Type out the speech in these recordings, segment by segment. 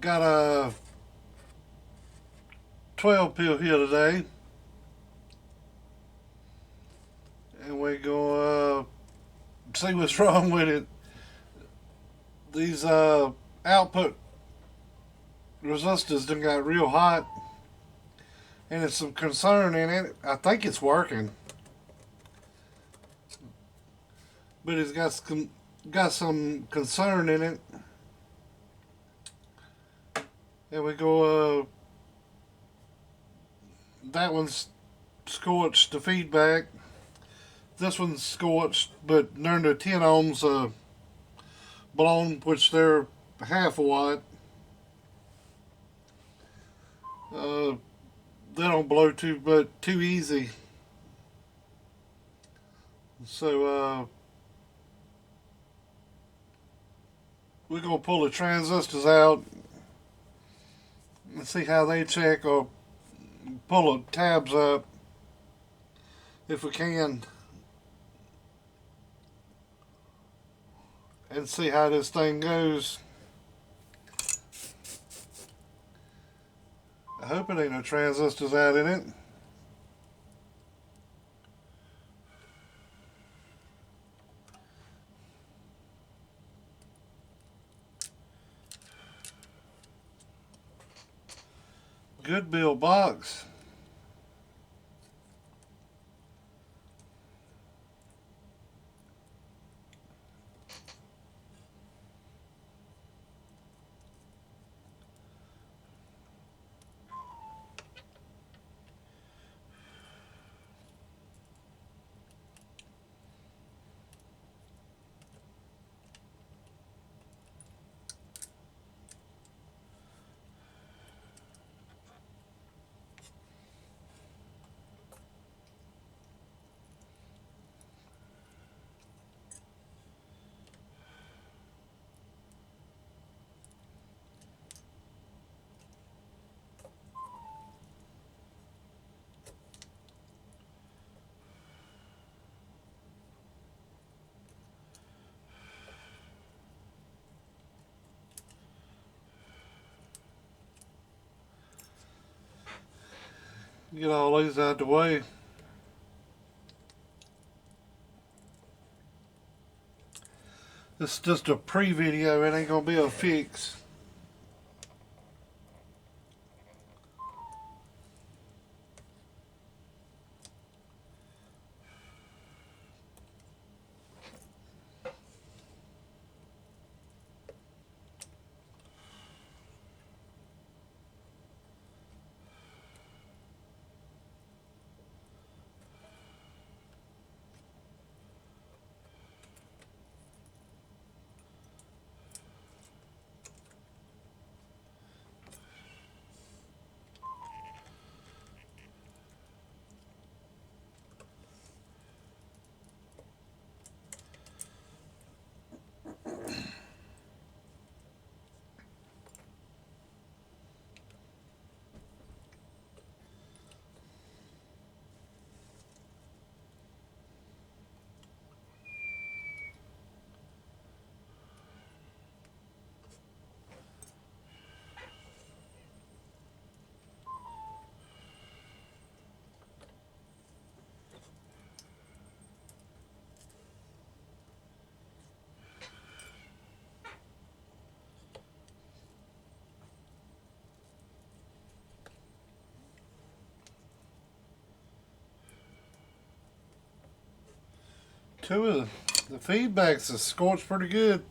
got a 12 pill here today, and we're going to see what's wrong with it. These output resistors done got real hot, and there's some concern in it. I think it's working, but it's got some concern in it. And we go, that one's scorched the feedback. This one's scorched, but they're the 10 ohms blown, which they're half a watt. They don't blow too easy. So we're gonna pull the transistors out and see how they check, or pull the tabs up if we can, and see how this thing goes. I hope it ain't no transistors out in it. Good build box. Get all these out the way. This is just a pre-video, it ain't gonna be a fix. Two of the feedbacks is scorched pretty good.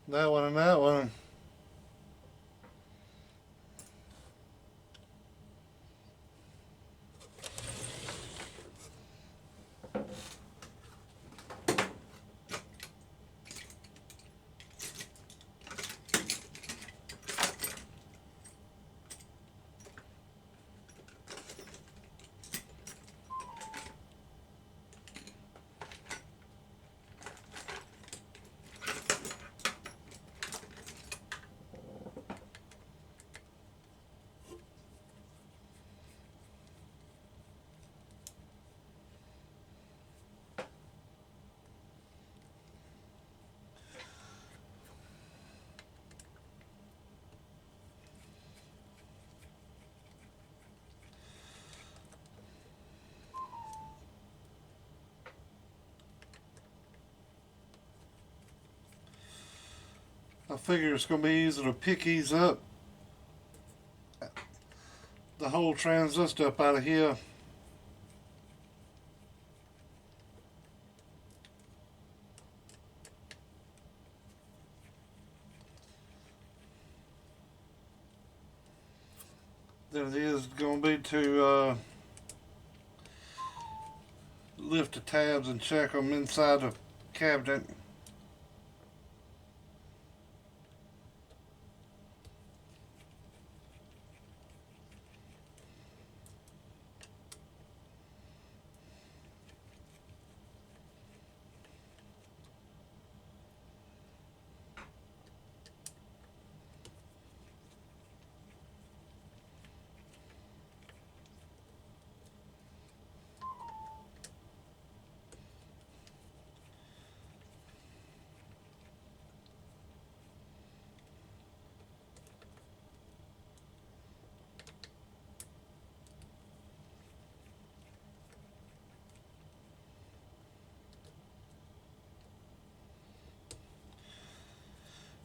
That one and that one. I figure it's going to be easy to pick these up, the whole transistor up out of here. Then it is going to be to lift the tabs and check them inside the cabinet.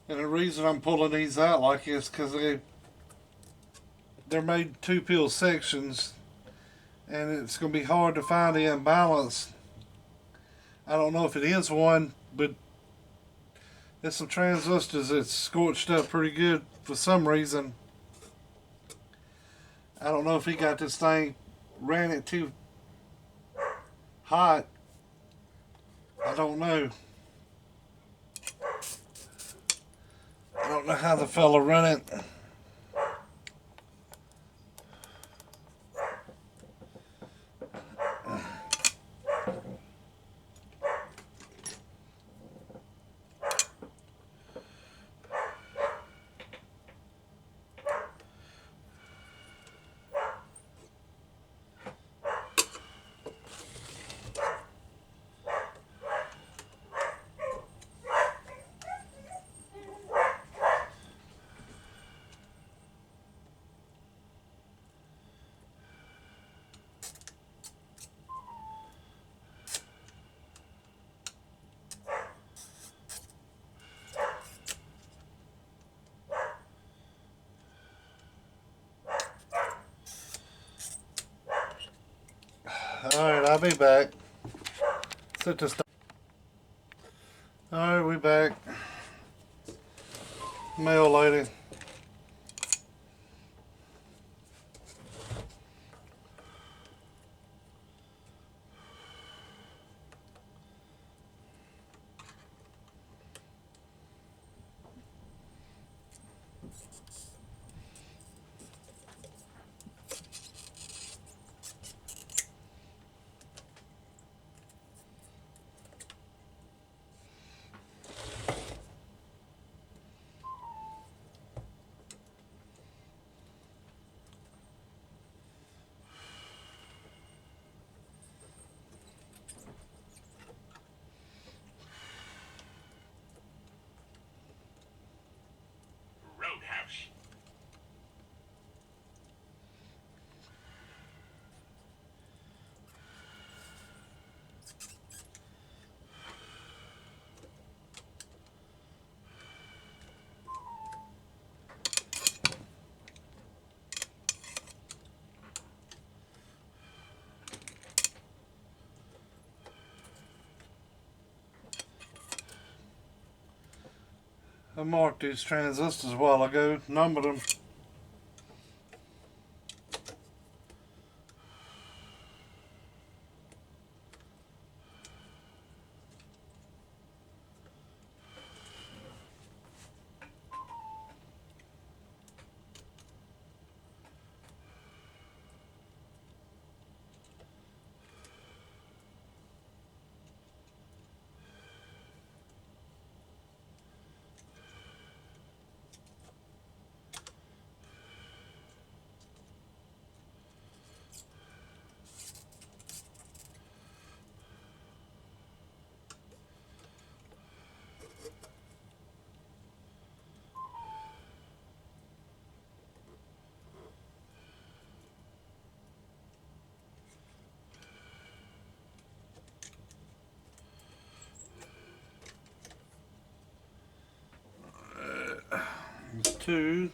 And the reason I'm pulling these out like this because they're made 2-peel sections, and it's going to be hard to find the imbalance. I don't know if it is one, but there's some transistors that's scorched up pretty good for some reason. I don't know if he got this thing, ran it too hot. I don't know. I don't know how the fella run it. Alright, I'll be back. Sit this down. Alright, we back. Mail lady. I marked these transistors a while ago, numbered them. 2.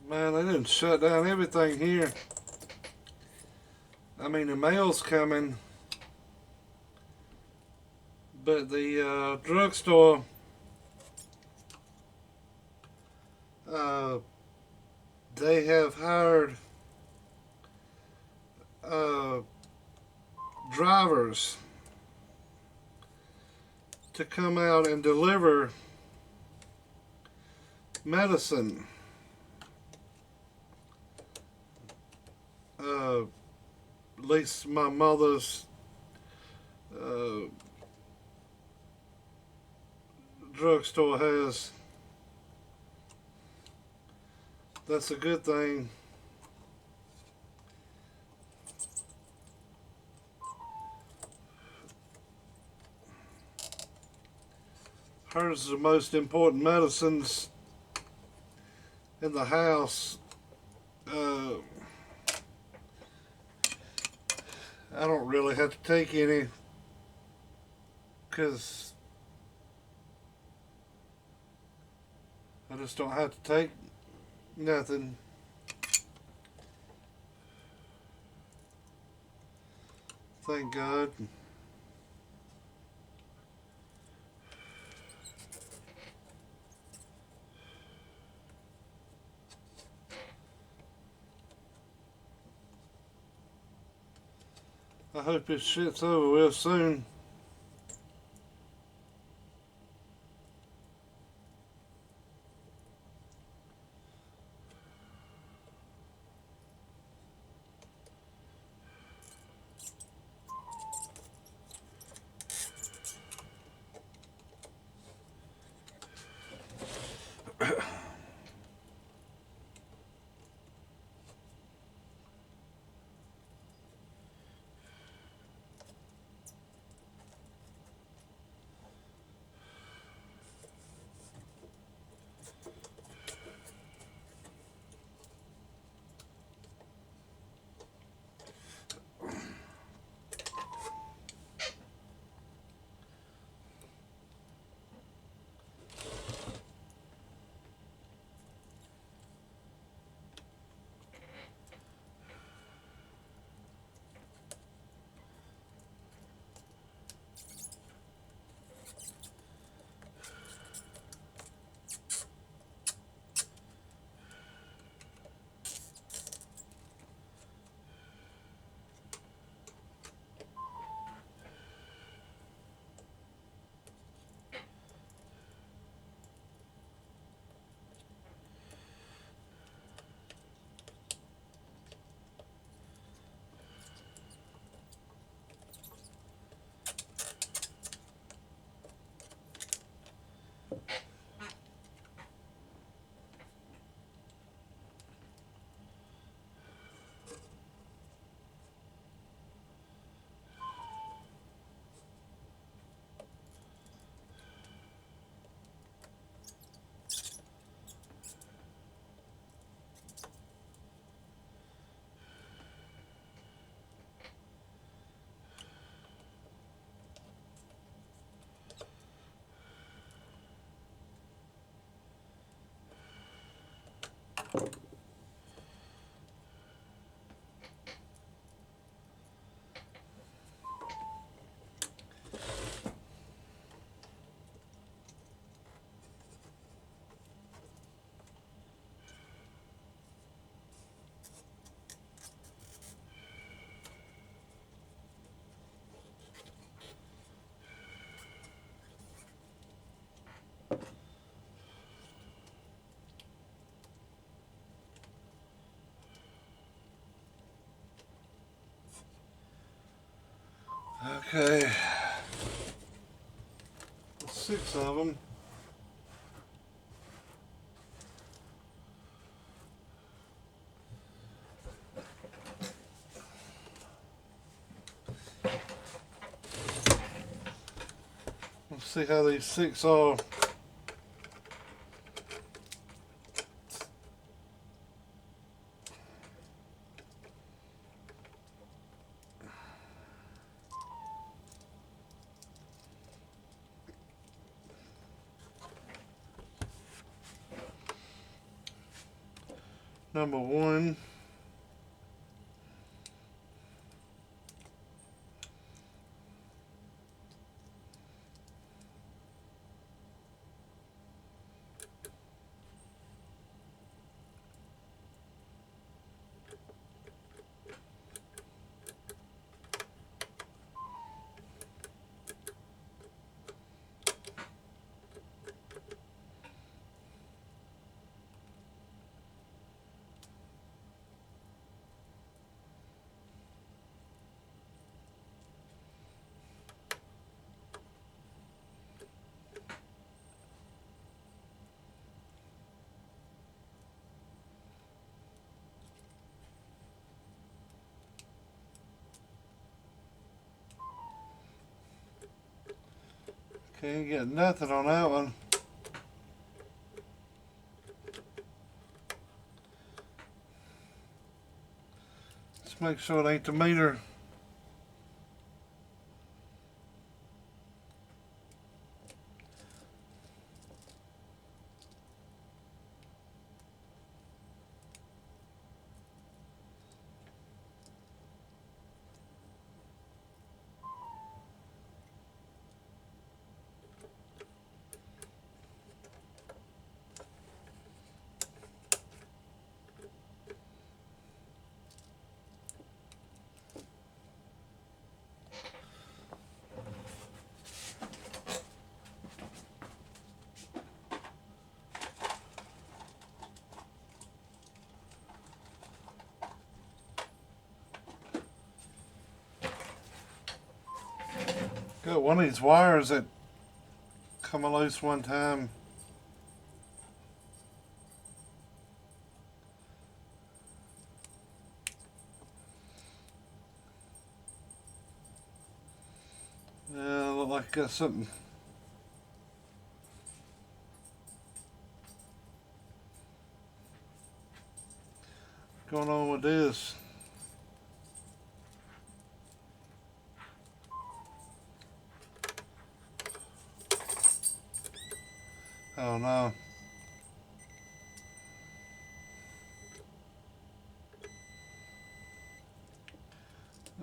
Man, they didn't shut down everything here. I mean, the mail's coming, but the drugstore, uh, they have hired uh, drivers to come out and deliver medicine. At least my mother's drugstore has. That's a good thing. Hers is the most important medicines in the house. I don't really have to take any because I just don't have to take nothing. Thank God. I hope this shit's over real soon. Okay. 6 of them. Let's see how these 6 are. Number 1. Can't get nothing on that one. Let's make sure it ain't the meter. Got one of these wires that come loose one time. Yeah, look like I got something going on with this. Oh no.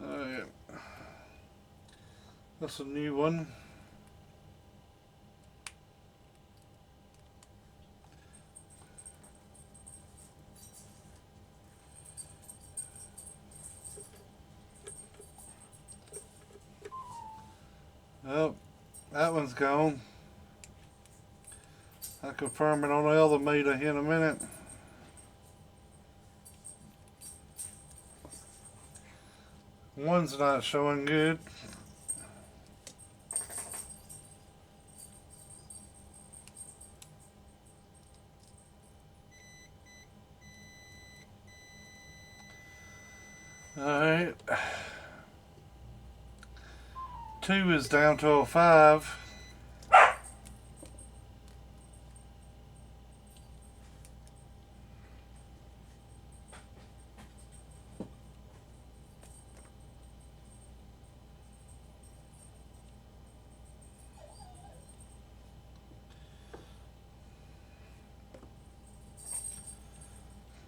Alright. That's a new one. Oh, that one's gone. I'll confirm it on the other meter here in a minute. One's not showing good. Alright. 2 is down to a 5.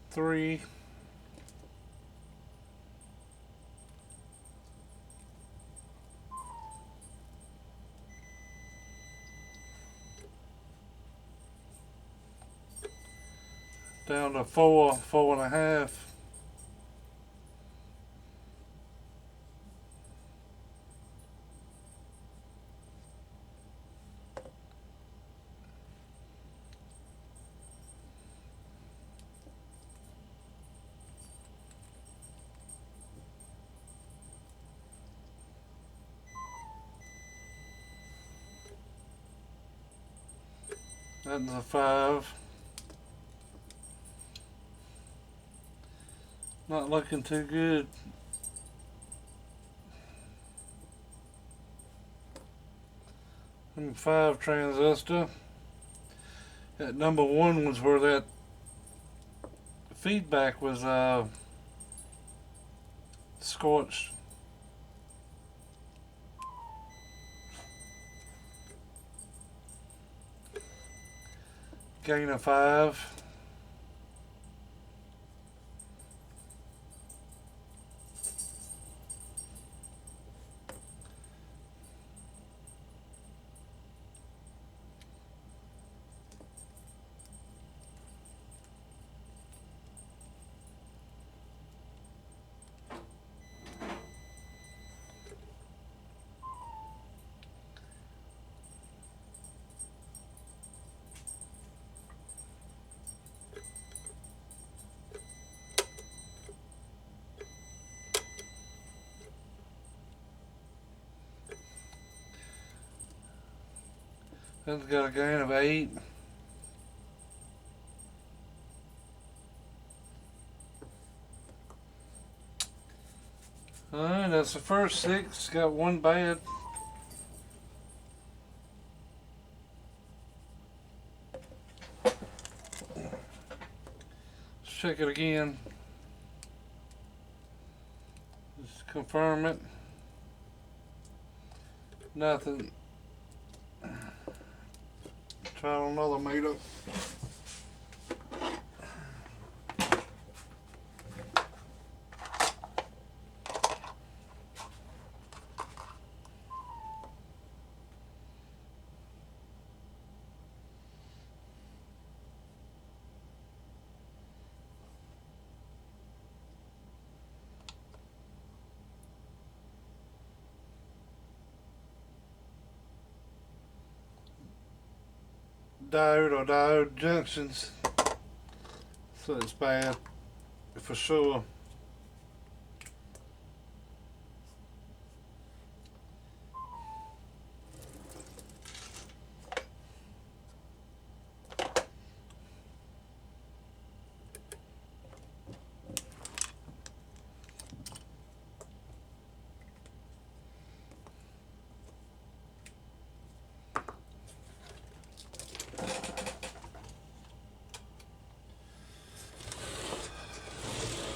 Three. Down to 4, 4.5. That's a 5. Not looking too good. Number 5 transistor. That number 1 was where that feedback was scorched. Gain of 5. That's got a gain of 8. Alright, that's the first 6. Got 1 bad. Let's check it again. Just confirm it. Nothing. Try another meter. Diode or diode junctions, so it's bad for sure.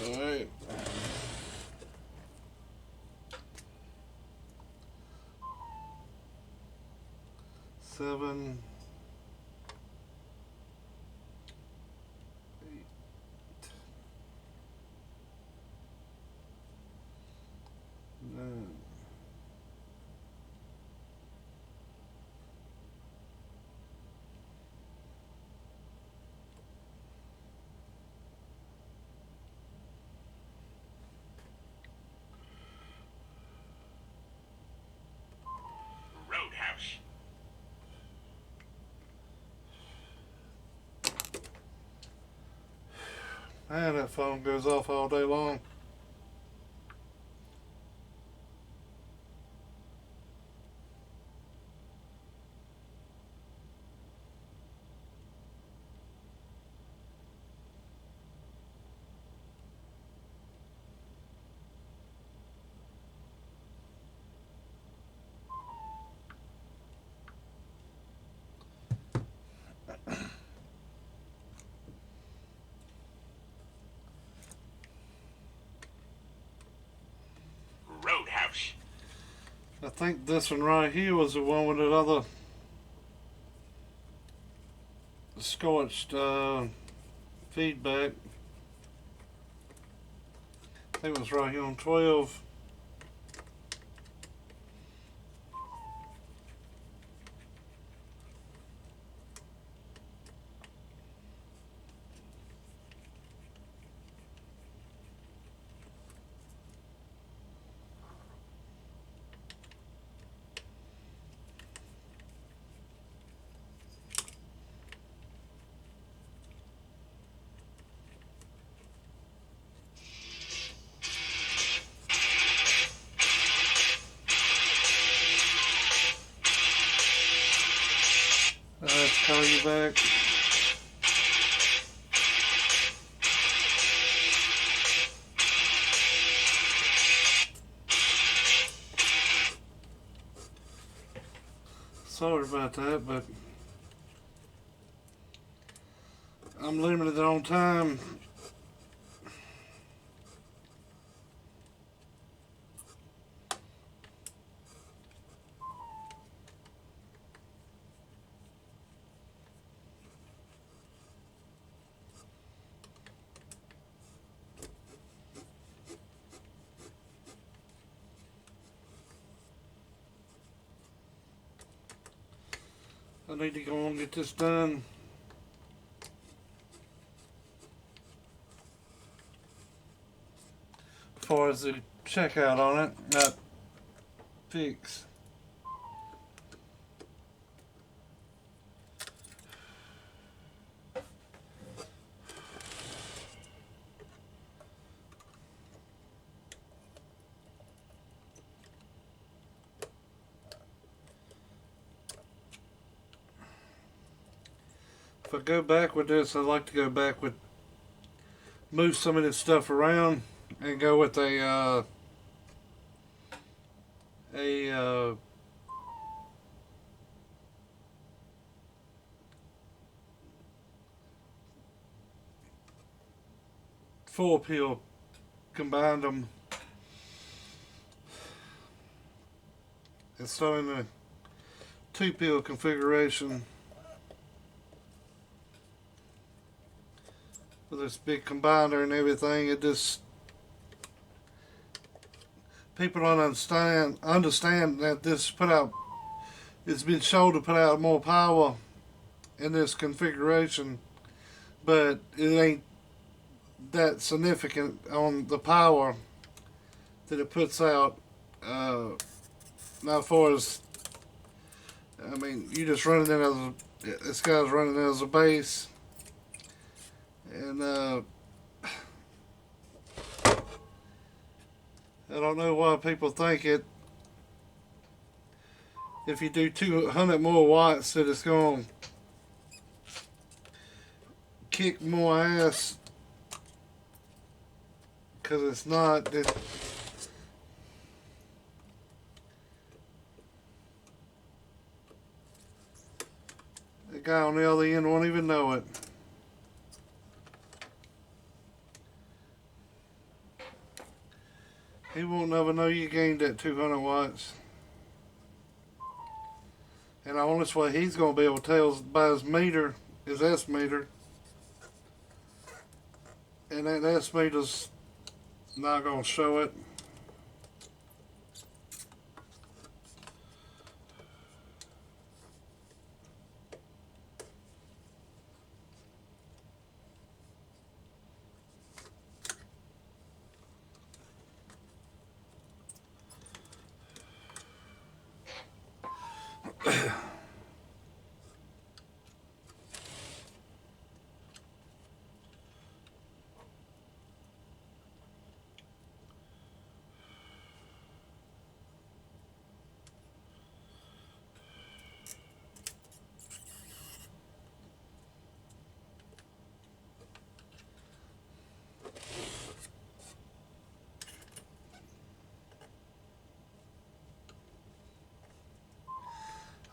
Alright. Seven, 8, 9. Roadhouse. Man, that phone goes off all day long. Roadhouse. I think this one right here was the one with that other scorched feedback. I think it was right here on 12. back. Sorry about that, but I'm limited on time. I need to go and get this done. As far as the checkout on it, not fix. If I go back with this, I'd like to go back with move some of this stuff around and go with a 4-pill, combined them instead of a 2-pill configuration. With this big combiner and everything, it just, people don't understand that this put out, it's been shown to put out more power in this configuration, but it ain't that significant on the power that it puts out. Now, as far as, I mean, you just run it in as a, this guy's running it as a base. And I don't know why people think it, if you do 200 more watts, that it's going to kick more ass, because it's not. The guy on the other end won't even know it. He won't never know you gained that 200 watts. And the only way he's going to be able to tell is by his meter, his S meter. And that S meter's not going to show it.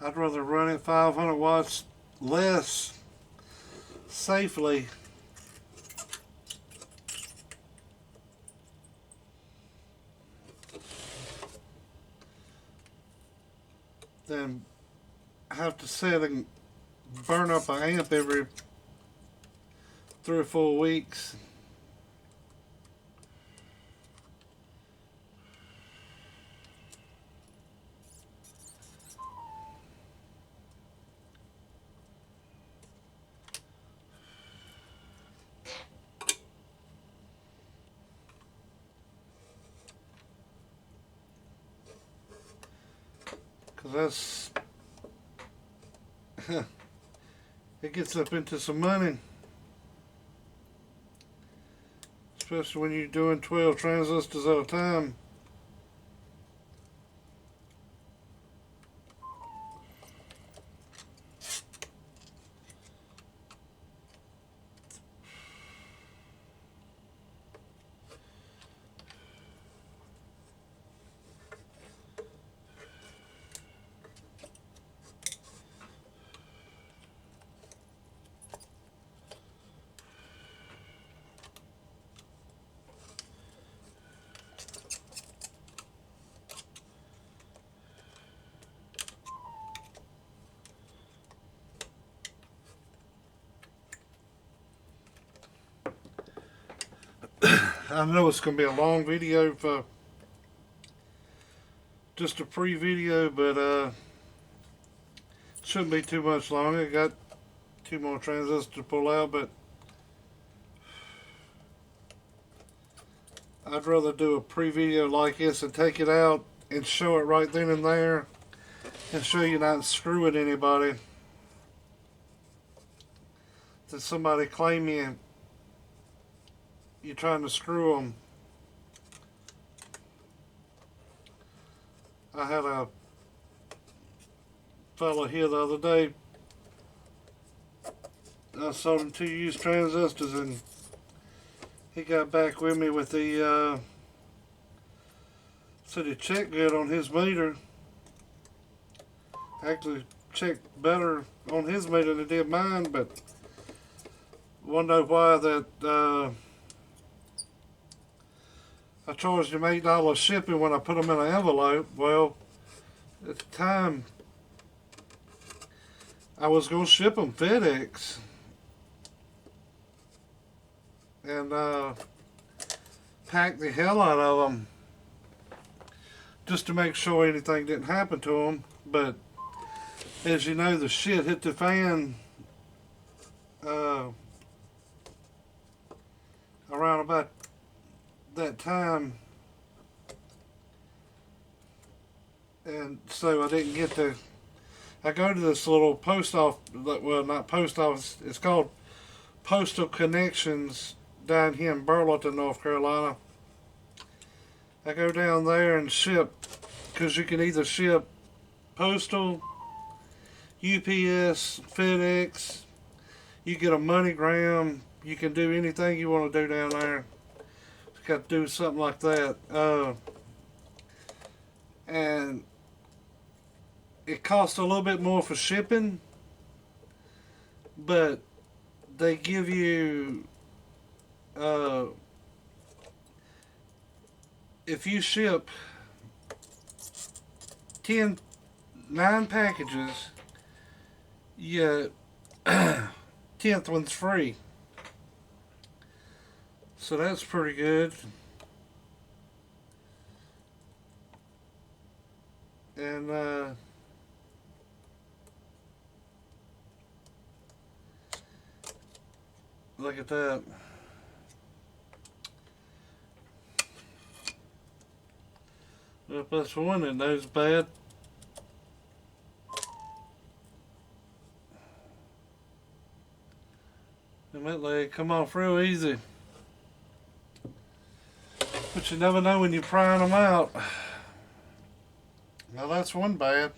I'd rather run it 500 watts less safely than have to sit and burn up an amp every 3 or 4 weeks. Because that's it gets up into some money, especially when you're doing 12 transistors at a time. I know it's going to be a long video for just a pre-video, but shouldn't be too much longer. Got two more transistors to pull out, but I'd rather do a pre-video like this and take it out and show it right then and there and show you not screwing anybody. Did somebody claim you're trying to screw them? I had a fellow here the other day. I sold him 2 used transistors, and he got back with me with the said it checked good on his meter. Actually checked better on his meter than it did mine, but wonder why that I charged him $8 shipping when I put them in an envelope. Well, at the time I was going to ship them FedEx, and pack the hell out of them just to make sure anything didn't happen to them. But as you know, the shit hit the fan around about that time, and so I didn't get to. I go to this little post office, well, not post office, it's called Postal Connections down here in Burlington, North Carolina. I go down there and ship, because you can either ship postal, UPS, FedEx, you get a MoneyGram, you can do anything you want to do down there. Got to do something like that. And it costs a little bit more for shipping, but they give you if you ship 9 packages, you 10th one's free. So that's pretty good. And look at that. If that's one that knows bad. And that leg come off real easy. But you never know when you're prying them out. Now that's one bad.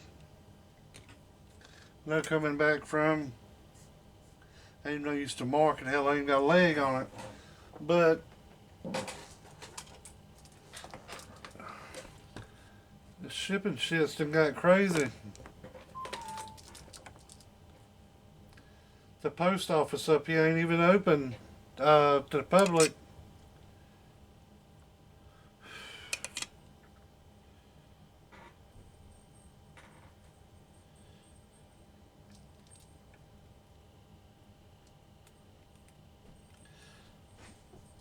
No coming back from. I ain't no use to mark it. Hell, I ain't got a leg on it. But the shipping shit's done got crazy. The post office up here ain't even open to the public.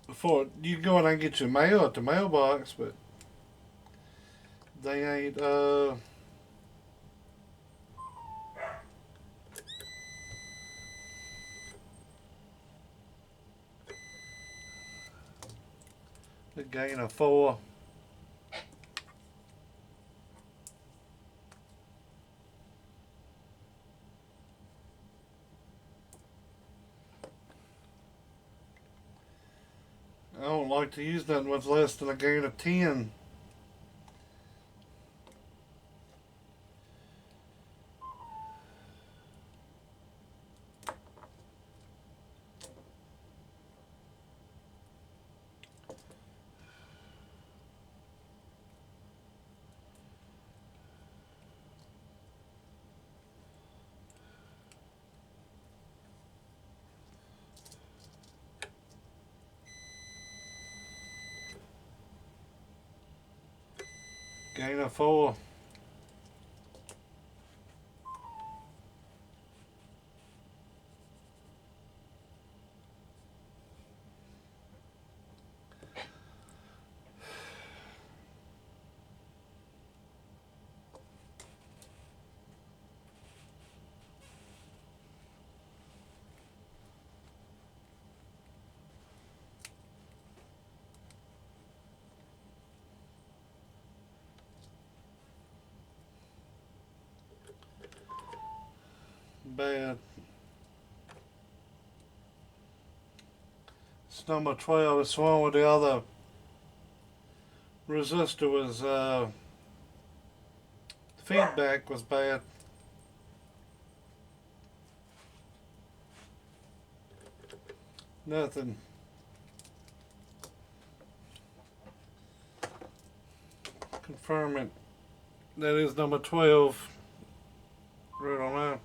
Before you can go in and get your mail at the mailbox, but they ain't the gain of 4. I don't like to use nothing with less than a gain of 10. Gain of 4. bad. It's number 12. It's the one with the other resistor was feedback was bad. Nothing. Confirm it. That is number 12. Right on that.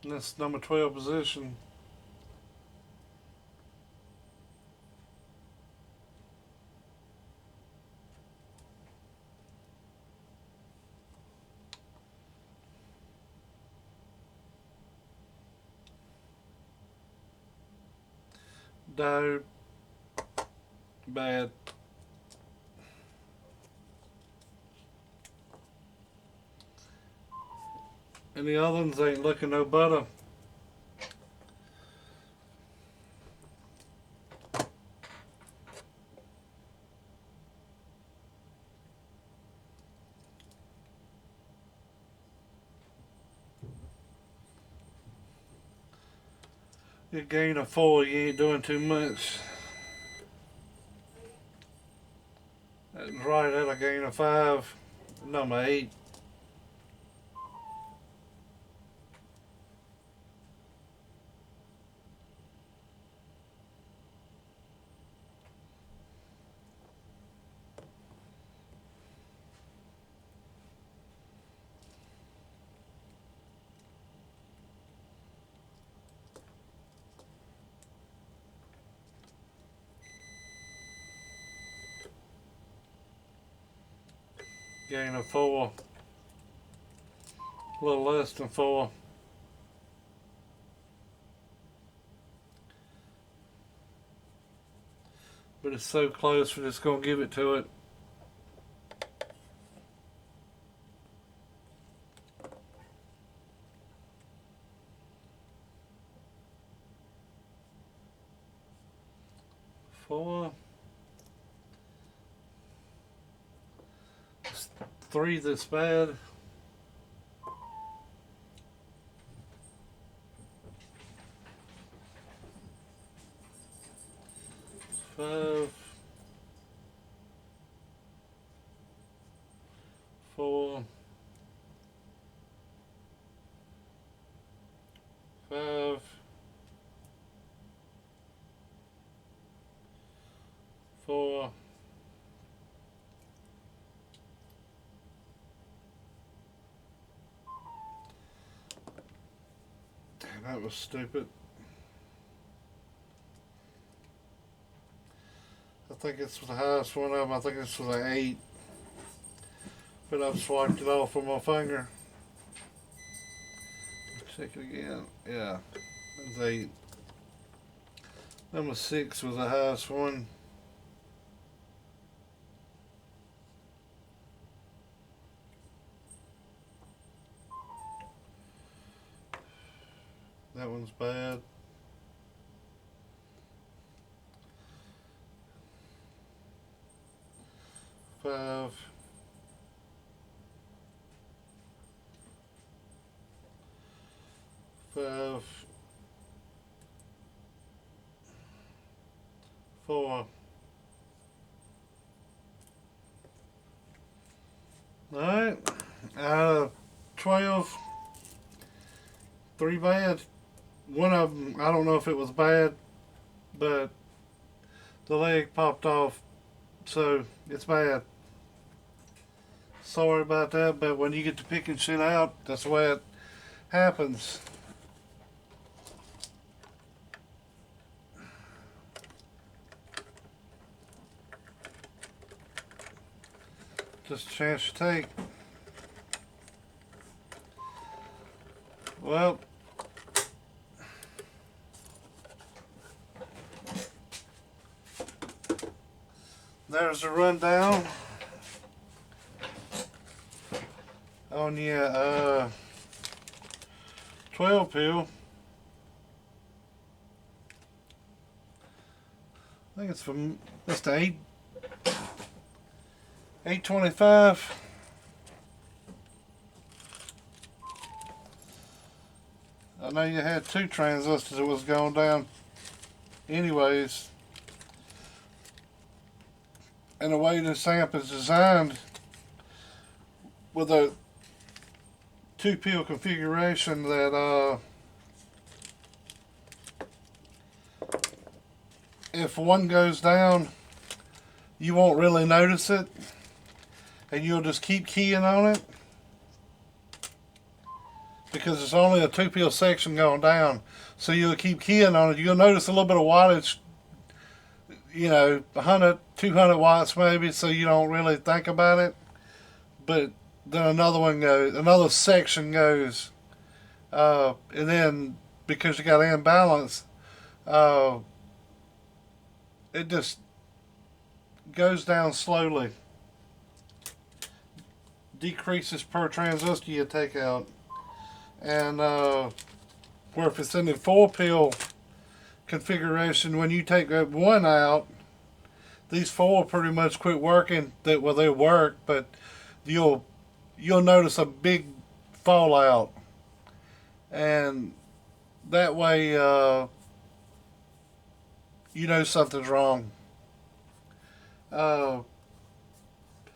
And that's number 12 position. Diode. Bad. And the other ones ain't looking no better. You gain a 4, you ain't doing too much. That's right at a gain of 5. Number 8. Gain of 4. A little less than 4. But it's so close, we're just going to give it to it. Four. 3 this bad. 5. 4. 5. 4. Damn, that was stupid. I think it's the highest one of them. I think this was an 8. But I've swiped it off with my finger. Check it again. Yeah, that's 8. Number 6 was the highest one. That one's bad. Five. 5. 4. Alright. Out of 12, 3 bad. One of them, I don't know if it was bad, but the leg popped off, so it's bad. Sorry about that, but when you get to picking shit out, that's the way it happens. Just a chance to take. Well, there's a rundown on your 12 pill. I think it's from Mr. 825. I know you had 2 transistors that was going down anyways. And the way this amp is designed with a 2-pin configuration that if one goes down, you won't really notice it, and you'll just keep keying on it because it's only a 2-pin section going down. So you'll keep keying on it. You'll notice a little bit of wattage, 100, 200 watts maybe, so you don't really think about it. But then another section goes, and then because you got imbalance, it just goes down slowly, decreases per transistor you take out. And where if it's in the 4-pin configuration, when you take that one out, these 4 pretty much quit working. They work, but you'll notice a big fallout, and that way something's wrong. And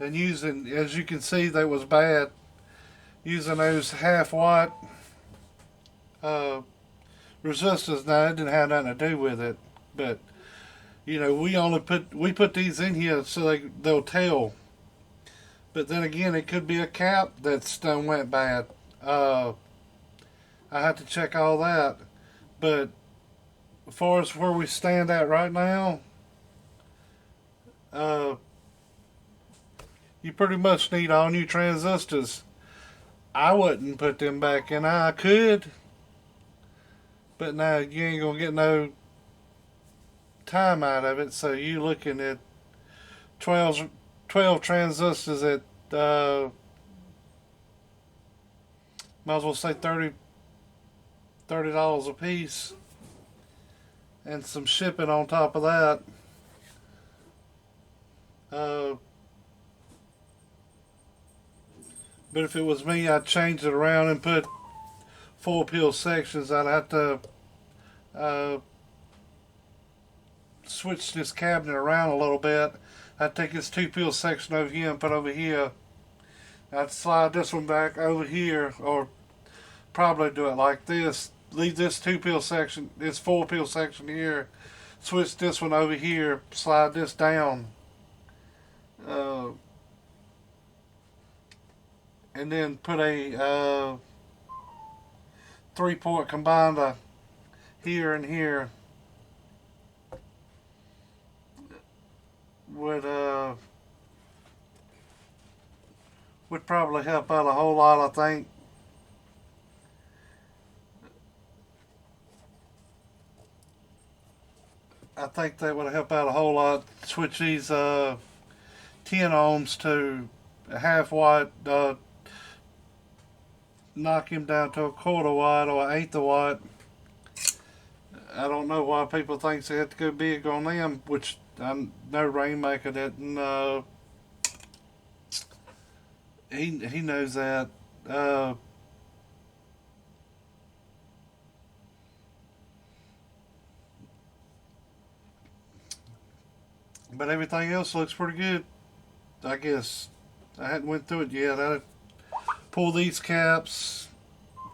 using, as you can see, that was bad. Using those half-watt resistors, now it didn't have nothing to do with it, but we put these in here so they'll tell. But then again, it could be a cap that's done went bad. I have to check all that. But as far as where we stand at right now, you pretty much need all new transistors. I wouldn't put them back in. I could, but now you ain't gonna get no time out of it. So you looking at 12 transistors at might as well say $30 a piece, and some shipping on top of that. But if it was me, I'd change it around and put 4-pin sections. I'd have to switch this cabinet around a little bit. I'd take this 2-pin section over here and put over here. I'd slide this one back over here, or probably do it like this. Leave this 2-pin section, this 4-pin section here. Switch this one over here. Slide this down. And then put a 3-port combiner here and here. Would probably help out a whole lot, I think. I think that would help out a whole lot. Switch these 10 ohms to a half-watt, knock him down to a 1/4 watt or 1/8 watt. I don't know why people think they have to go big on them, which I know Rainmaker didn't. He knows that. But everything else looks pretty good, I guess. I hadn't went through it yet. I'd pull these caps,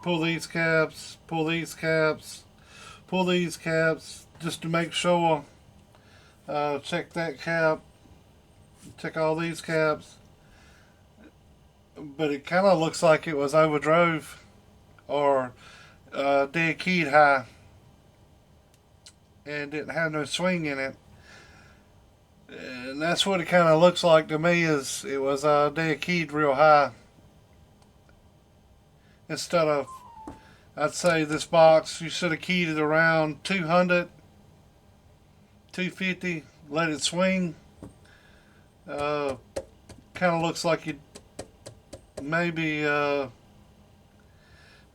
pull these caps, pull these caps, pull these caps, just to make sure. Check that cap, check all these caps. But it kind of looks like it was overdrove or dead keyed high and didn't have no swing in it. And that's what it kind of looks like to me, is it was dead keyed real high. Instead of, I'd say this box, you should have keyed it around 200, 250, let it swing. Kind of looks like you maybe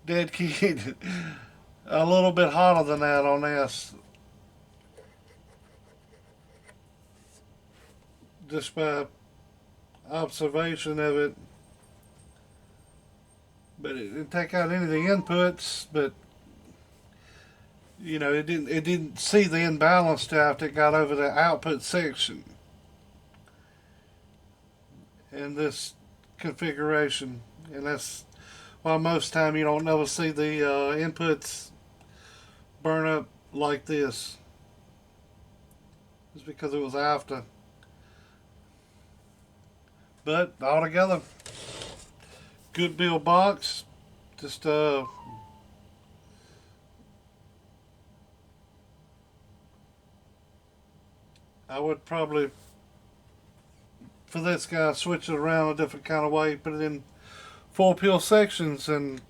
dead keyed a little bit hotter than that on this. Just by observation of it. But it didn't take out any of the inputs, but you know, it didn't see the imbalance till after it got over the output section in this configuration, and that's why most time you don't never see the inputs burn up like this. It's because it was after. But altogether, good build box. Just I would probably, for this guy, switch it around a different kind of way, put it in 4-pill sections, and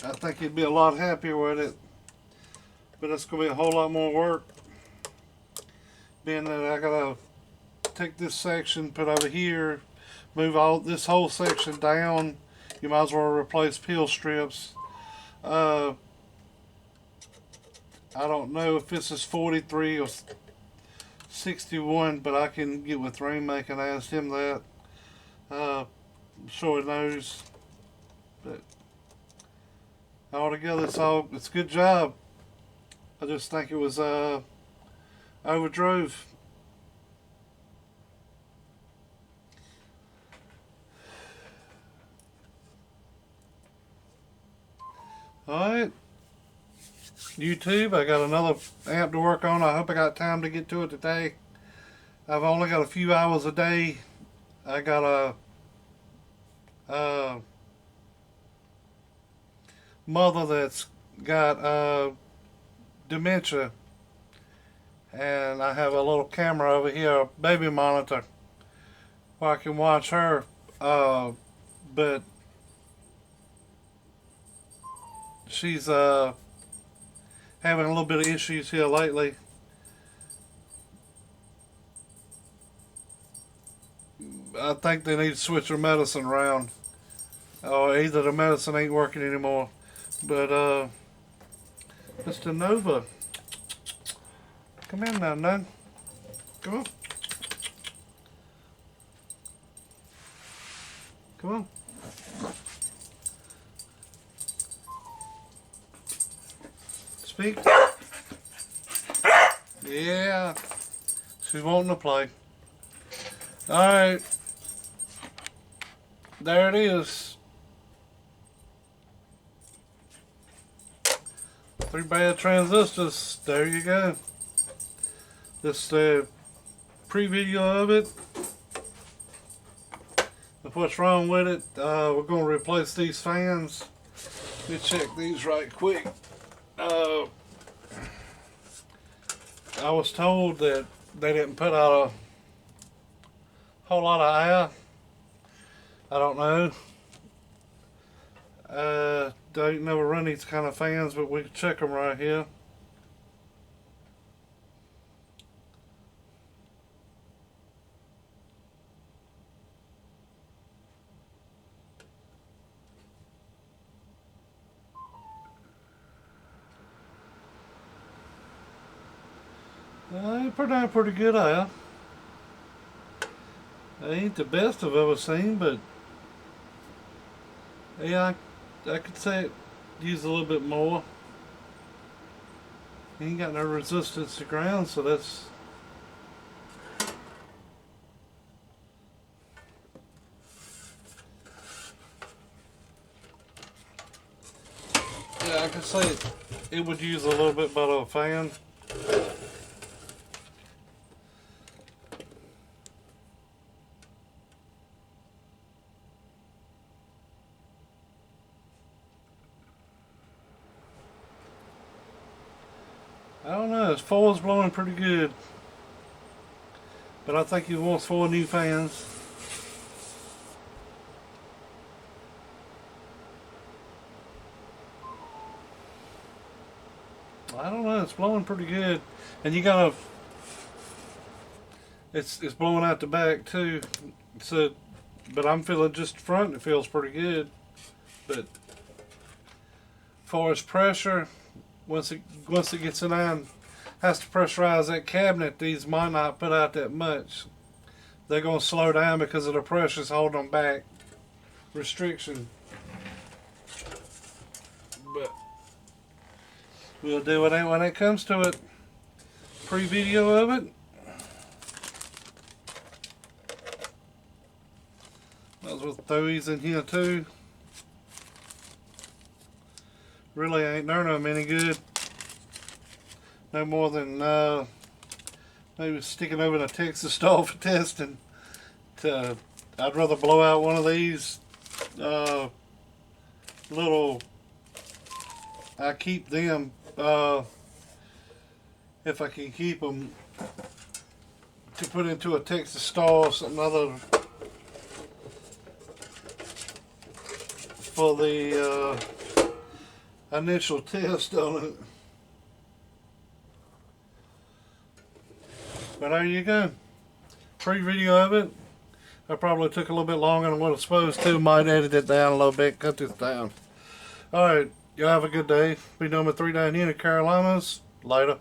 I think he'd be a lot happier with it. But it's going to be a whole lot more work, being that I got to take this section, put over here, move all this whole section down. You might as well replace peel strips. I don't know if this is 43 or 61, but I can get with Rainmaker and ask him that. I'm sure he knows. But altogether, it's a good job. I just think it was overdrove. Alright, YouTube, I got another amp to work on. I hope I got time to get to it today. I've only got a few hours a day. I got a mother that's got dementia, and I have a little camera over here, a baby monitor, where I can watch her, but she's having a little bit of issues here lately. I think they need to switch her medicine around, or either the medicine ain't working anymore. But Mr. Nova, come in now, Nun. Come on. Come on. Speak. Yeah. She's wanting to play. Alright. There it is. 3 bad transistors. There you go. This pre-video of it. Of what's wrong with it. We're going to replace these fans. Let me check these right quick. I was told that they didn't put out a whole lot of air. I don't know. They never run these kind of fans, but we can check them right here. They put down pretty good air. They ain't the best I've ever seen, but yeah, I could say it used a little bit more. Ain't got no resistance to ground, so that's yeah, I could say it would use a little bit better of a fan. I don't know, his 4's blowing pretty good. But I think he wants 4 new fans. I don't know, it's blowing pretty good. And you gotta, it's blowing out the back too. So, but I'm feeling just front, it feels pretty good. But as far as pressure, once it gets in line, has to pressurize that cabinet. These might not put out that much. They're going to slow down because of the pressure's holding them back. Restriction. But We'll do it when it comes to it. Pre-video of it. Might as well throw these in here too. Really ain't none of them any good. No more than maybe sticking over in a Texas stall for testing. I'd rather blow out one of these little. I keep them if I can keep them to put into a Texas stall or something other for the initial test on it. But there you go. Pre-video of it. I probably took a little bit longer than what I was supposed to. Might edit it down a little bit, cut this down. Alright, y'all have a good day. Be number 3 down here in the Carolinas. Later.